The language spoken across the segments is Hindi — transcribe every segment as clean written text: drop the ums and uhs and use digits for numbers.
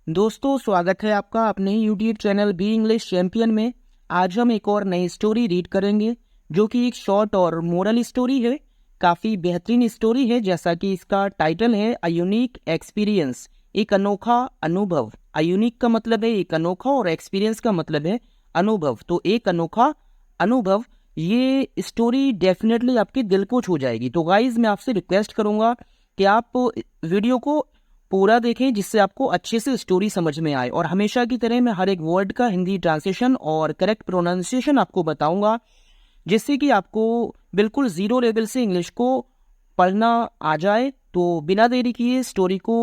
दोस्तों, स्वागत है आपका अपने YouTube channel B English champion में। आज हम एक और नई स्टोरी रीड करेंगे जो कि एक शॉर्ट और मोरल स्टोरी है। काफ़ी बेहतरीन स्टोरी है, जैसा कि इसका टाइटल है अ यूनिक एक्सपीरियंस, एक अनोखा अनुभव। अ यूनिक का मतलब है एक अनोखा और एक्सपीरियंस का मतलब है अनुभव। तो एक अनोखा अनुभव, ये स्टोरी डेफिनेटली आपके दिल को छू जाएगी। तो गाइज, मैं आपसे रिक्वेस्ट करूंगा कि आप वीडियो को पूरा देखें, जिससे आपको अच्छे से स्टोरी समझ में आए। और हमेशा की तरह मैं हर एक वर्ड का हिंदी ट्रांसलेशन और करेक्ट प्रोनाउंसिएशन आपको बताऊंगा, जिससे कि आपको बिल्कुल ज़ीरो लेवल से इंग्लिश को पढ़ना आ जाए। तो बिना देरी किए स्टोरी को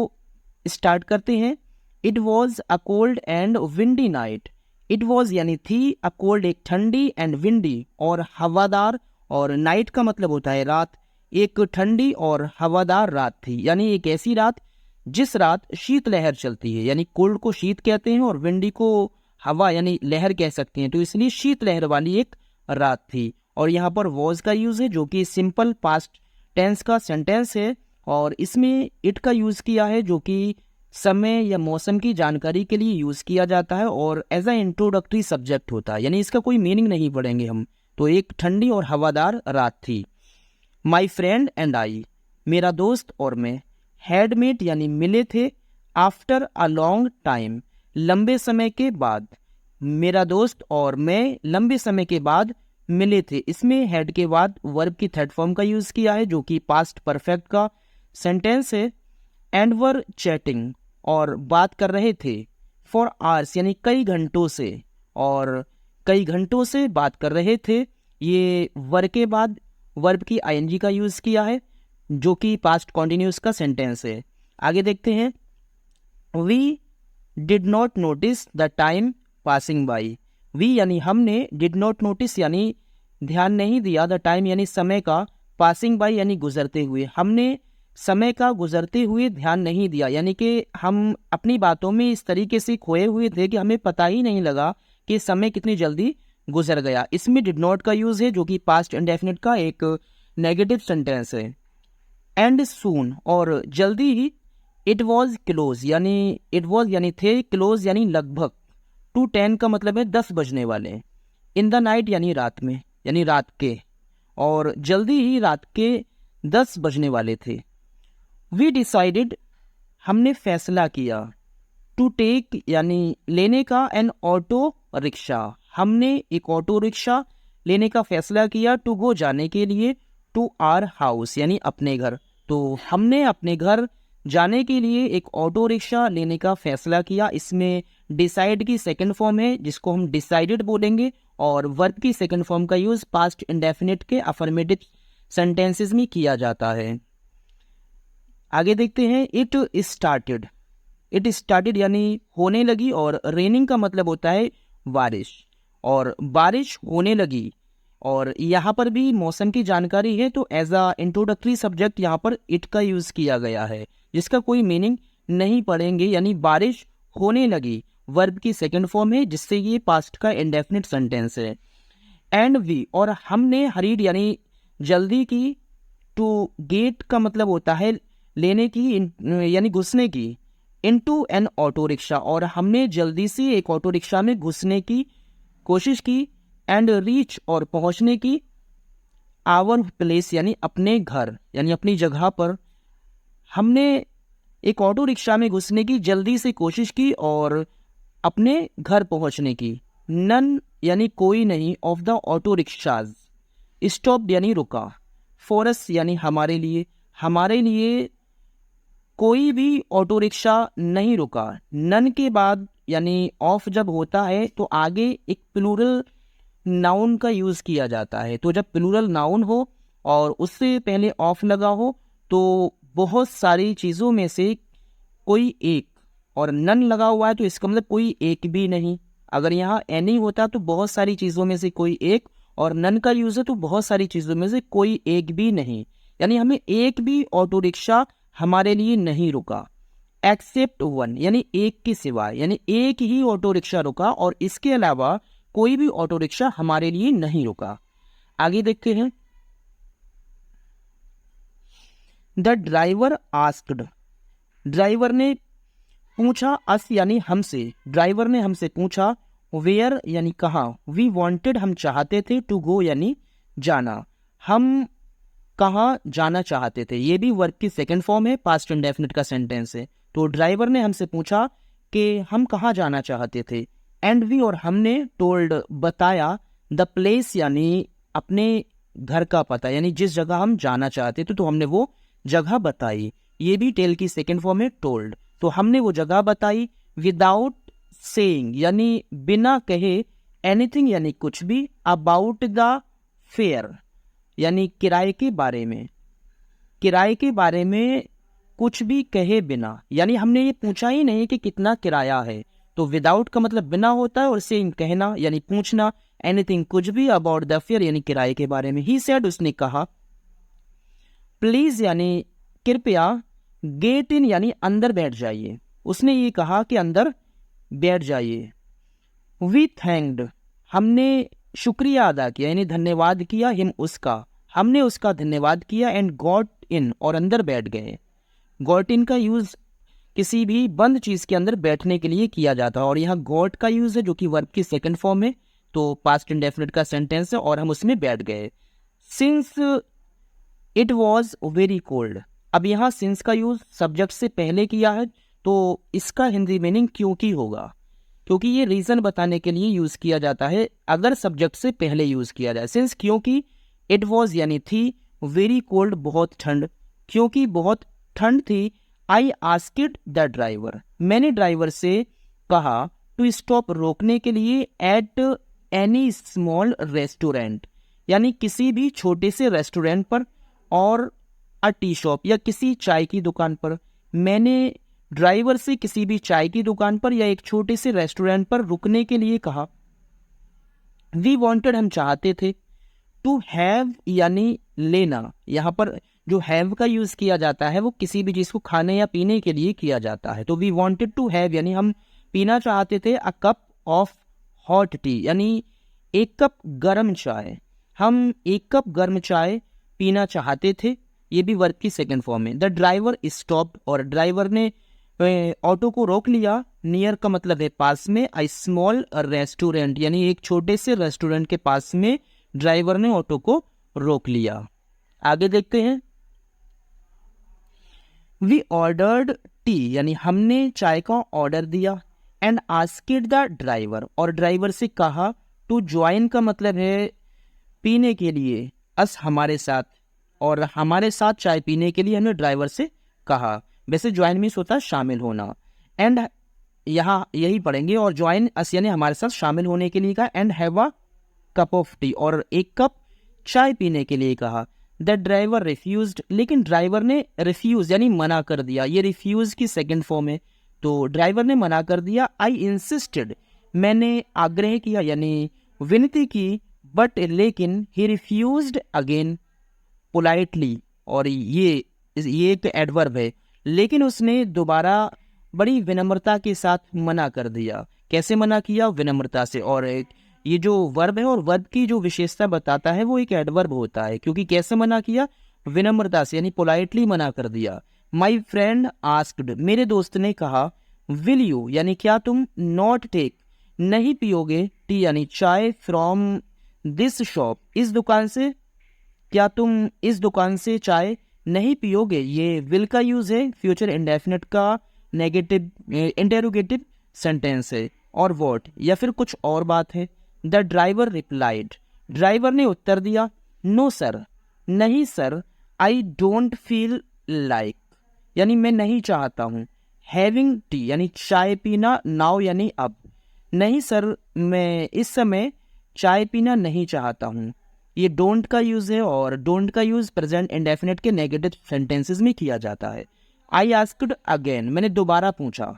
स्टार्ट करते हैं। It was a cold and windy night. It was यानी थी, अ कोल्ड एक ठंडी, एंड विंडी और हवादार, और नाइट का मतलब होता है रात। एक ठंडी और हवादार रात थी, यानी एक ऐसी रात जिस रात शीतलहर चलती है। यानी कोल्ड को शीत कहते हैं और विंडी को हवा यानी लहर कह सकते हैं। तो इसलिए शीतलहर वाली एक रात थी। और यहाँ पर वॉज का यूज है, जो कि सिंपल पास्ट टेंस का सेंटेंस है, और इसमें इट का यूज किया है, जो कि समय या मौसम की जानकारी के लिए यूज किया जाता है और एज अ इंट्रोडक्टरी सब्जेक्ट होता है, यानी इसका कोई मीनिंग नहीं पढ़ेंगे हम। तो एक ठंडी और हवादार रात थी। माई फ्रेंड एंड आई, मेरा दोस्त और मैं, हैडमेट यानी मिले थे, आफ्टर अ लॉन्ग टाइम, लंबे समय के बाद। मेरा दोस्त और मैं लंबे समय के बाद मिले थे। इसमें हेड के बाद वर्ब की थर्ड फॉर्म का यूज किया है, जो कि पास्ट परफेक्ट का सेंटेंस है। एंड वर चैटिंग, और बात कर रहे थे। फॉर आवर्स यानी कई घंटों से, और कई घंटों से बात कर रहे थे। ये वर्ब के बाद वर्ब की आईएनजी का यूज किया है, जो कि पास्ट कॉन्टिन्यूस का सेंटेंस है। आगे देखते हैं। We did not notice the time passing by. We यानी हमने, डिड नॉट नोटिस यानी ध्यान नहीं दिया, द टाइम यानी समय का, पासिंग बाई यानी गुजरते हुए। हमने समय का गुजरते हुए ध्यान नहीं दिया, यानी कि हम अपनी बातों में इस तरीके से खोए हुए थे कि हमें पता ही नहीं लगा कि समय कितनी जल्दी गुजर गया। इसमें डिड नॉट का यूज है, जो कि पास्ट इंडेफिनिट का एक नेगेटिव सेंटेंस है। एंड सून, और जल्दी ही। इट वॉज क्लोज यानी इट वॉज यानी थे, क्लोज यानी लगभग। टू 10 का मतलब है 10 बजने वाले। इन द नाइट यानी रात में, यानी रात के, और जल्दी ही रात के 10 बजने वाले थे। वी डिसाइडेड, हमने फैसला किया। टू टेक यानी लेने का, एन ऑटो रिक्शा, हमने एक ऑटो रिक्शा लेने का फैसला किया। टू गो जाने के लिए, टू आर हाउस यानी अपने घर। तो हमने अपने घर जाने के लिए एक ऑटो रिक्शा लेने का फैसला किया। इसमें डिसाइड की सेकंड फॉर्म है, जिसको हम डिसाइडेड बोलेंगे, और वर्ब की सेकंड फॉर्म का यूज पास्ट इंडेफिनिट के अफर्मेटिव सेंटेंसेस में किया जाता है। आगे देखते हैं। It started. इट स्टार्टेड यानी होने लगी, और रेनिंग का मतलब होता है बारिश, और बारिश होने लगी। और यहाँ पर भी मौसम की जानकारी है, तो एज अ इंट्रोडक्टरी सब्जेक्ट यहाँ पर इट का यूज किया गया है, जिसका कोई मीनिंग नहीं पढ़ेंगे। यानी बारिश होने लगी वर्ब की सेकंड फॉर्म है, जिससे ये पास्ट का इंडेफिनिट सेंटेंस है। एंड वी, और हमने हरीड यानी जल्दी की। टू गेट का मतलब होता है लेने की, यानी घुसने की। इनटू एन ऑटो रिक्शा, और हमने जल्दी से एक ऑटो रिक्शा में घुसने की कोशिश की। एंड रीच, और पहुंचने की। आवर प्लेस यानी अपने घर, यानी अपनी जगह पर। हमने एक ऑटो रिक्शा में घुसने की जल्दी से कोशिश की और अपने घर पहुंचने की। नन यानी कोई नहीं, of the auto rickshaws. Stop यानी रुका। फॉरस यानी हमारे लिए, हमारे लिए कोई भी ऑटो रिक्शा नहीं रुका। नन के बाद यानी ऑफ जब होता है, तो आगे एक प्लूरल नाउन का यूज किया जाता है। तो जब प्लूरल नाउन हो और उससे पहले ऑफ लगा हो, तो बहुत सारी चीज़ों में से कोई एक, और नन लगा हुआ है तो इसका मतलब कोई एक भी नहीं। अगर यहाँ एनी होता तो बहुत सारी चीज़ों में से कोई एक, और नन का यूज है तो बहुत सारी चीज़ों में से कोई एक भी नहीं। यानी हमें एक भी ऑटो रिक्शा हमारे लिए नहीं रुका। एक्सेप्ट वन यानी एक के सिवाय, यानी एक ही ऑटो रिक्शा रुका और इसके अलावा कोई भी ऑटो रिक्शा हमारे लिए नहीं रुका। आगे देखते हैं। द ड्राइवर आस्क्ड, ड्राइवर ने पूछा अस यानी हमसे, ड्राइवर ने हमसे पूछा, वेयर यानी कहाँ, वी वांटेड हम चाहते थे, टू गो यानी जाना, हम कहाँ जाना चाहते थे। ये भी वर्ब की सेकंड फॉर्म है, पास्ट इंडेफिनिट का सेंटेंस है। तो ड्राइवर ने हमसे पूछा कि हम कहाँ जाना चाहते थे, एंड वी और हमने टोल्ड बताया, द प्लेस यानी अपने घर का पता, यानी जिस जगह हम जाना चाहते थे तो हमने वो जगह बताई। ये भी टेल की सेकंड फॉर्म है, टोल्ड। तो हमने वो जगह बताई, विदाउट सेइंग यानी बिना कहे, एनीथिंग यानी कुछ भी, अबाउट द फेयर यानी किराए के बारे में, किराए के बारे में कुछ भी कहे बिना, यानी हमने ये पूछा ही नहीं कि कितना किराया है। तो विदाउट का मतलब बिना होता है, और सेइंग कहना यानी पूछना, एनीथिंग कुछ भी, अबाउट द फेयर यानी किराए के बारे में। ही सेड उसने कहा, प्लीज यानी कृपया, गेट इन यानी अंदर बैठ जाइए। उसने ये कहा कि अंदर बैठ जाइए। वी थैंक्ड हमने शुक्रिया अदा किया यानी धन्यवाद किया, हिम उसका, हमने उसका धन्यवाद किया, एंड गॉट इन और अंदर बैठ गए। गॉट इन का यूज किसी भी बंद चीज के अंदर बैठने के लिए किया जाता है, और यहाँ गॉट का यूज है जो कि वर्ब की सेकंड फॉर्म है, तो पास्ट इंडेफिनिट का सेंटेंस है, और हम उसमें बैठ गए। Since it was very cold, अब यहाँ सिंस का यूज सब्जेक्ट से पहले किया है, तो इसका हिंदी मीनिंग क्योंकि होगा, क्योंकि ये रीजन बताने के लिए यूज किया जाता है अगर सब्जेक्ट से पहले यूज किया जाए। सिंस क्योंकि, इट वॉज यानी थी, वेरी कोल्ड बहुत ठंड, क्योंकि बहुत ठंड थी, आई आस्क्ड द ड्राइवर मैंने ड्राइवर से कहा, टू स्टॉप रोकने के लिए, एट एनी स्मॉल रेस्टोरेंट यानी किसी भी छोटे से रेस्टोरेंट पर, और अ टी शॉप या किसी चाय की दुकान पर। मैंने ड्राइवर से किसी भी चाय की दुकान पर या एक छोटे से रेस्टोरेंट पर रुकने के लिए कहा। वी वांटेड हम चाहते थे, टू हैव यानी लेना, यहाँ पर जो हैव का यूज किया जाता है वो किसी भी चीज को खाने या पीने के लिए किया जाता है। तो वी वांटेड टू हैव यानी हम पीना चाहते थे, a cup of hot T यानी एक कप गर्म चाय, हम एक कप गर्म चाय पीना चाहते थे। ये भी वर्ब की सेकंड फॉर्म है। द ड्राइवर स्टॉप्ड और ड्राइवर ने ऑटो को रोक लिया। नियर का मतलब है पास में, अ स्मॉल रेस्टोरेंट यानी एक छोटे से रेस्टोरेंट के पास में ड्राइवर ने ऑटो को रोक लिया। आगे देखते हैं। वी ऑर्डर्ड टी यानी हमने चाय का ऑर्डर दिया, एंड आस्क्ड द ड्राइवर और ड्राइवर से कहा, टू ज्वाइन का मतलब है पीने के लिए, अस हमारे साथ, और हमारे साथ चाय पीने के लिए हमने ड्राइवर से कहा। वैसे ज्वाइन मीन्स होता है शामिल होना, एंड यहाँ यही पढ़ेंगे, और ज्वाइन अस यानी हमारे साथ शामिल होने के लिए कहा, and have a cup of T और एक कप चाय पीने के लिए कहा। द ड्राइवर रिफ्यूज्ड लेकिन ड्राइवर ने रिफ्यूज यानी मना कर दिया। ये रिफ्यूज की सेकंड फॉर्म है, तो ड्राइवर ने मना कर दिया। आई इंसिस्टेड मैंने आग्रह किया यानी विनती की, बट लेकिन ही रिफ्यूज्ड अगेन पोलाइटली, और ये एक एडवर्ब है, लेकिन उसने दोबारा बड़ी विनम्रता के साथ मना कर दिया। कैसे मना किया? विनम्रता से। और ये जो वर्ब है और वर्ब की जो विशेषता बताता है वो एक एडवर्ब होता है, क्योंकि कैसे मना किया? विनम्रता से यानी पोलाइटली मना कर दिया। माई फ्रेंड आस्क्ड मेरे दोस्त ने कहा, विल यू यानी क्या तुम, नॉट टेक नहीं पियोगे, टी यानी चाय, फ्रॉम दिस शॉप इस दुकान से, क्या तुम इस दुकान से चाय नहीं पियोगे। ये विल का यूज है, फ्यूचर इंडेफिनिट का नेगेटिव इंटेरोगेटिव सेंटेंस है, और व्हाट या फिर कुछ और बात है। द ड्राइवर रिप्लाइड ड्राइवर ने उत्तर दिया, नो सर नहीं sir, I don't feel like यानी मैं नहीं चाहता हूँ, हैविंग टी यानी चाय पीना, नाउ यानी अब, नहीं सर मैं इस समय चाय पीना नहीं चाहता हूँ। ये डोंट का यूज है, और डोंट का यूज प्रेजेंट इंडेफिनिट के नेगेटिव सेंटेंसेस में किया जाता है। आई आस्क्ड अगेन मैंने दोबारा पूछा,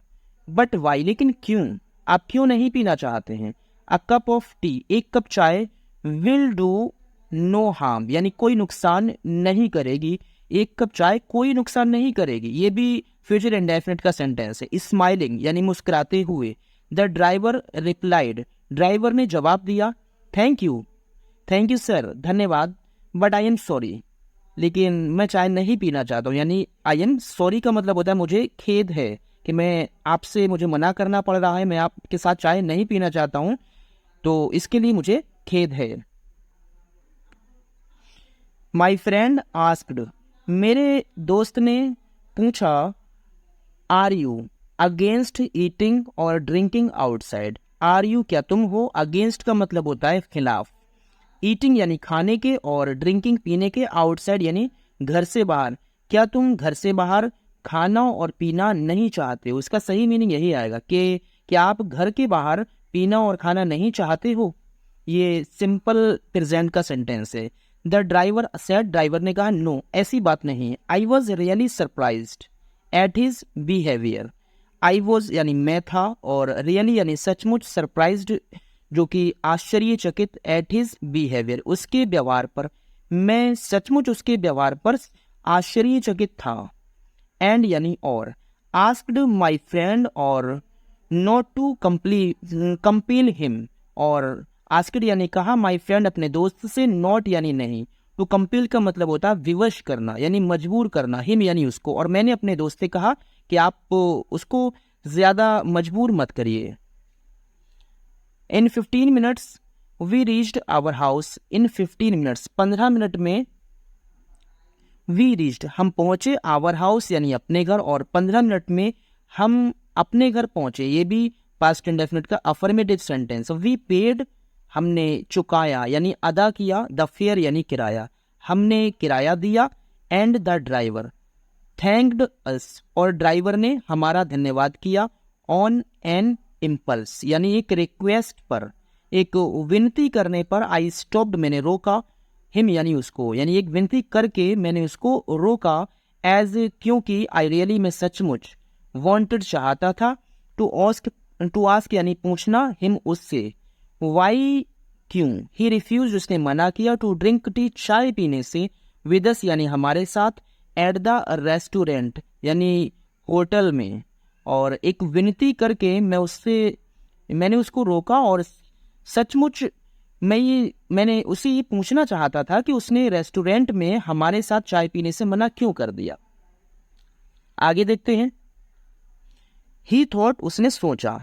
बट वाई लेकिन क्यों, आप क्यों नहीं पीना चाहते हैं। अ कप ऑफ टी एक कप चाय, विल डू नो हार्म यानी कोई नुकसान नहीं करेगी, एक कप चाय कोई नुकसान नहीं करेगी। ये भी फ्यूचर इंडेफिनिट का सेंटेंस है। स्माइलिंग यानी मुस्कुराते हुए। द ड्राइवर रिप्लाइड ड्राइवर ने जवाब दिया, थैंक यू सर धन्यवाद, बट आई एम सॉरी लेकिन मैं चाय नहीं पीना चाहता हूँ। यानी आई एम सॉरी का मतलब होता है मुझे खेद है कि मैं आपसे मुझे मना करना पड़ रहा है, मैं आपके साथ चाय नहीं पीना चाहता हूँ, तो इसके लिए मुझे खेद है। माई फ्रेंड आस्क्ड, मेरे दोस्त ने पूछा, आर यू अगेंस्ट ईटिंग और ड्रिंकिंग आउटसाइड। आर यू क्या तुम हो, अगेंस्ट का मतलब होता है खिलाफ, ईटिंग यानी खाने के और ड्रिंकिंग पीने के, आउटसाइड यानी घर से बाहर, क्या तुम घर से बाहर खाना और पीना नहीं चाहते हो। इसका सही मीनिंग यही आएगा कि क्या आप घर के बाहर पीना और खाना नहीं चाहते हो। ये सिंपल प्रेजेंट का सेंटेंस है। द ड्राइवर सेड, ड्राइवर ने कहा, नो ऐसी बात नहीं है। I was really surprised at his behaviour. I was यानी मैं था, और रियली यानी सचमुच, सरप्राइज्ड जो कि आश्चर्यचकित, एट हिज बिहेवियर उसके व्यवहार पर, मैं सचमुच उसके व्यवहार पर आश्चर्यचकित था। एंड यानी और, आस्क्ड माई फ्रेंड और नॉट टू कंपील हिम, और आस्क्ड यानी कहा माई फ्रेंड अपने दोस्त से, नॉट यानी नहीं, टू कंपील का मतलब होता है विवश करना यानी मजबूर करना, हिम यानी उसको, और मैंने अपने दोस्त से कहा कि आप उसको ज्यादा मजबूर मत करिए। In 15 minutes we reached our house. In 15 minutes 15 minute में, वी रीच्ड हम पहुंचे, आवर हाउस यानी अपने घर, और 15 मिनट में हम अपने घर पहुंचे, ये भी पास्ट इंडेफिनिट का अफर्मेटिव सेंटेंस। वी पेड हमने चुकाया यानी अदा किया, द फेयर यानी किराया, हमने किराया दिया, एंड द ड्राइवर थैंक्ड अस, और ड्राइवर ने हमारा धन्यवाद किया, ऑन एन इम्पल्स यानी एक रिक्वेस्ट पर, एक विनती करने पर, आई स्टॉप्ड मैंने रोका, हिम यानी उसको, यानी एक विनती करके मैंने उसको रोका, एज क्योंकि, आई रियली मैं सचमुच, वांटेड चाहता था, टू आस्क यानी पूछना, हिम उससे, वाई क्यों, ही रिफ्यूज उसने मना किया, टू ड्रिंक टी चाय पीने से, विद अस यानी हमारे साथ, एट द रेस्टोरेंट यानी होटल में, और एक विनती करके मैंने उसको रोका, और सचमुच मैंने उसे ये पूछना चाहता था कि उसने रेस्टोरेंट में हमारे साथ चाय पीने से मना क्यों कर दिया। आगे देखते हैं। ही थॉट उसने सोचा,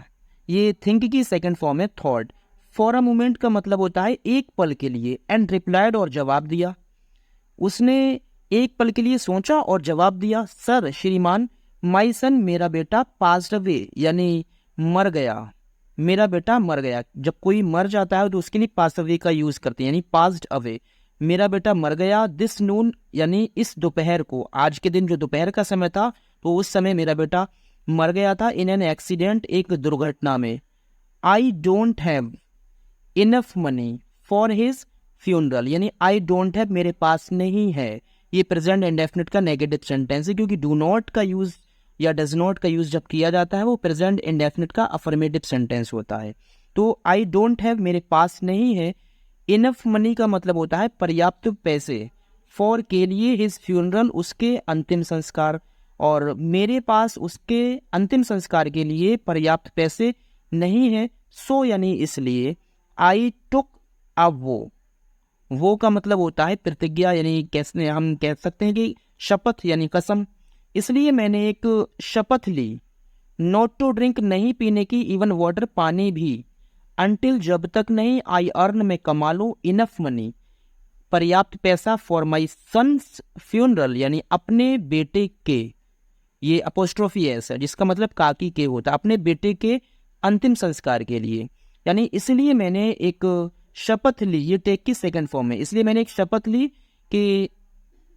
ये थिंक की सेकंड फॉर्म है थॉट। फॉर अ मोमेंट का मतलब होता है एक पल के लिए, एंड रिप्लाइड और जवाब दिया, उसने एक पल के लिए सोचा और जवाब दिया, सर श्रीमान, माई सन मेरा बेटा, पास्ड अवे यानी मर गया, मेरा बेटा मर गया। जब कोई मर जाता है तो उसके लिए पास अवे का यूज करते हैं यानी पास्ड अवे, मेरा बेटा मर गया, दिस नून यानी इस दोपहर को, आज के दिन जो दोपहर का समय था तो उस समय मेरा बेटा मर गया था, इन एन एक्सीडेंट एक दुर्घटना में। I don't have enough money for his funeral यानी आई डोंट हैव मेरे पास नहीं है, ये प्रेजेंट इंडेफिनिट का नेगेटिव सेंटेंस है, क्योंकि डू नॉट का यूज या डज नॉट का यूज जब किया जाता है वो प्रेजेंट इंडेफिनिट का अफर्मेटिव सेंटेंस होता है। तो आई डोंट हैव मेरे पास नहीं है, इनफ मनी का मतलब होता है पर्याप्त पैसे, फॉर के लिए, हिज फ्यूनरल उसके अंतिम संस्कार, और मेरे पास उसके अंतिम संस्कार के लिए पर्याप्त पैसे नहीं है, सो यानी इसलिए, आई टुक, अब वो का मतलब होता है प्रतिज्ञा यानी कैसे हम कह सकते हैं कि शपथ यानी कसम, इसलिए मैंने एक शपथ ली, नॉट टू ड्रिंक नहीं पीने की, इवन वाटर पानी भी, अनटिल जब तक नहीं, आई अर्न मैं कमा लूं, इनफ मनी पर्याप्त पैसा, फॉर माई सन्स फ्यूनरल यानी अपने बेटे के, ये अपोस्ट्रोफी एस है जिसका मतलब काकी के होता है, अपने बेटे के अंतिम संस्कार के लिए, यानी इसलिए मैंने एक शपथ ली, ये टेक की सेकंड फॉर्म है, इसलिए मैंने एक शपथ ली कि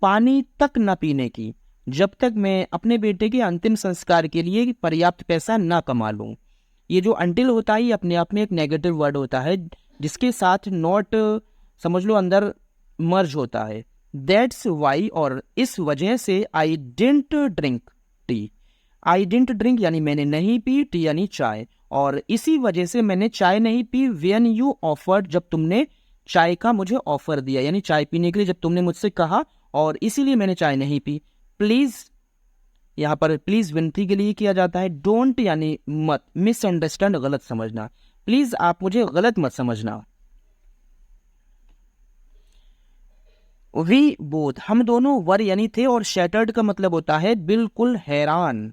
पानी तक न पीने की, जब तक मैं अपने बेटे के अंतिम संस्कार के लिए पर्याप्त पैसा ना कमा लूं। ये जो अंटिल होता है ये अपने आप में एक नेगेटिव वर्ड होता है जिसके साथ नॉट समझ लो अंदर मर्ज होता है। दैट्स वाई और इस वजह से, I didn't drink tea, I didn't drink यानी मैंने नहीं पी, टी यानी चाय, और इसी वजह से मैंने चाय नहीं पी, व्हेन यू ऑफर्ड जब तुमने चाय का मुझे ऑफर दिया, यानी चाय पीने के लिए जब तुमने मुझसे कहा और इसीलिए मैंने चाय नहीं पी। प्लीज यहाँ पर प्लीज विनती के लिए किया जाता है, डोंट यानी मत, मिसअंडरस्टैंड गलत समझना, प्लीज आप मुझे गलत मत समझना। वी बोथ हम दोनों वर यानी थे, और शैटर्ड का मतलब होता है बिल्कुल हैरान,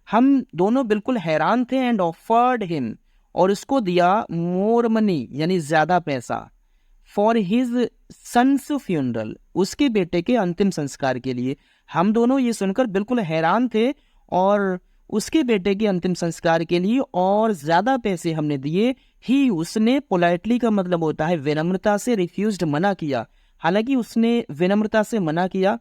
हम दोनों बिल्कुल हैरान थे एंड ऑफर्ड हिम, और उसको दिया मोर मनी यानी ज़्यादा पैसा, फॉर हिज सन्स फ्यूनरल, उसके बेटे के अंतिम संस्कार के लिए। हम दोनों ये सुनकर बिल्कुल हैरान थे और उसके बेटे के अंतिम संस्कार के लिए और ज़्यादा पैसे हमने दिए। ही, उसने, पोलाइटली का मतलब होता है विनम्रता से, रिफ्यूज्ड मना किया, हालांकि उसने विनम्रता से मना किया।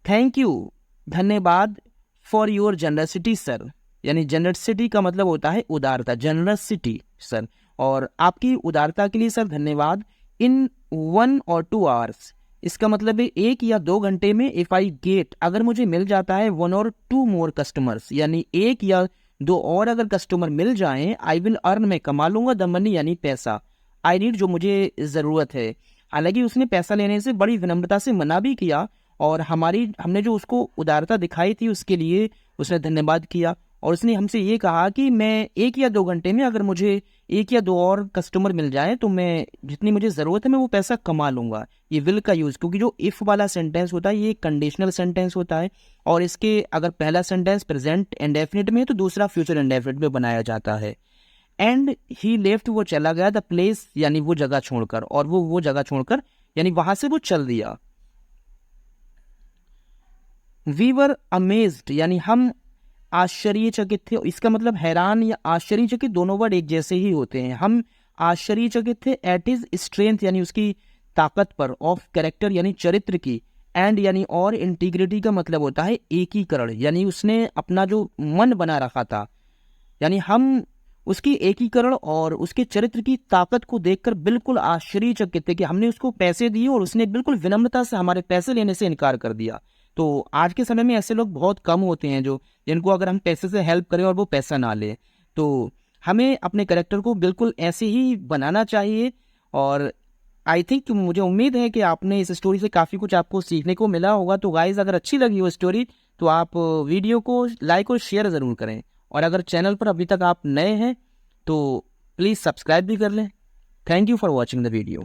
थैंक यू, धन्यवाद, फॉर योर जनरसिटी सर, यानी जनरसिटी का मतलब होता है उदारता, जनरसिटी सर, और आपकी उदारता के लिए सर धन्यवाद। इन 1 or 2 hours, इसका मतलब है 1 या 2 घंटे में, इफ आई गेट, अगर मुझे मिल जाता है 1 or 2 more कस्टमर्स, यानी 1 या 2 और अगर कस्टमर मिल जाएं, आई विल अर्न, मैं कमा लूंगा, द मनी यानी पैसा, आई नीड, जो मुझे ज़रूरत है। हालांकि उसने पैसा लेने से बड़ी विनम्रता से मना भी किया, और हमने जो उसको उदारता दिखाई थी उसके लिए उसने धन्यवाद किया, और उसने हमसे ये कहा कि मैं 1 या 2 घंटे में अगर मुझे 1 या 2 और कस्टमर मिल जाए तो मैं जितनी मुझे ज़रूरत है मैं वो पैसा कमा लूँगा। ये विल का यूज़, क्योंकि जो इफ़ वाला सेंटेंस होता है ये कंडीशनल सेंटेंस होता है, और इसके अगर पहला सेंटेंस प्रेजेंट इंडेफिनिट में है तो दूसरा फ्यूचर इंडेफिनिट में बनाया जाता है। एंड ही लेफ्ट, वो चला गया, द प्लेस यानी वो जगह छोड़कर, और वो जगह छोड़कर यानी वहाँ से वो चल दिया। वी वर अमेज्ड, यानी हम आश्चर्यचकित थे, इसका मतलब हैरान या आश्चर्यचकित दोनों वर्ड एक जैसे ही होते हैं। हम आश्चर्यचकित थे एट हिज स्ट्रेंथ यानी उसकी ताकत पर, ऑफ कैरेक्टर यानी चरित्र की, एंड यानी और, इंटीग्रिटी का मतलब होता है एकीकरण, यानी उसने अपना जो मन बना रखा था, यानी हम उसकी एकीकरण और उसके चरित्र की ताकत को देखकर बिल्कुल आश्चर्यचकित थे कि हमने उसको पैसे दिए और उसने बिल्कुल विनम्रता से हमारे पैसे लेने से इनकार कर दिया। तो आज के समय में ऐसे लोग बहुत कम होते हैं जो, जिनको अगर हम पैसे से हेल्प करें और वो पैसा ना ले। तो हमें अपने कैरेक्टर को बिल्कुल ऐसे ही बनाना चाहिए, और आई थिंक, मुझे उम्मीद है कि आपने इस स्टोरी से काफ़ी कुछ आपको सीखने को मिला होगा। तो गाइज़, अगर अच्छी लगी हो स्टोरी तो आप वीडियो को लाइक और शेयर ज़रूर करें, और अगर चैनल पर अभी तक आप नए हैं तो प्लीज़ सब्सक्राइब भी कर लें। Thank you for watching the video.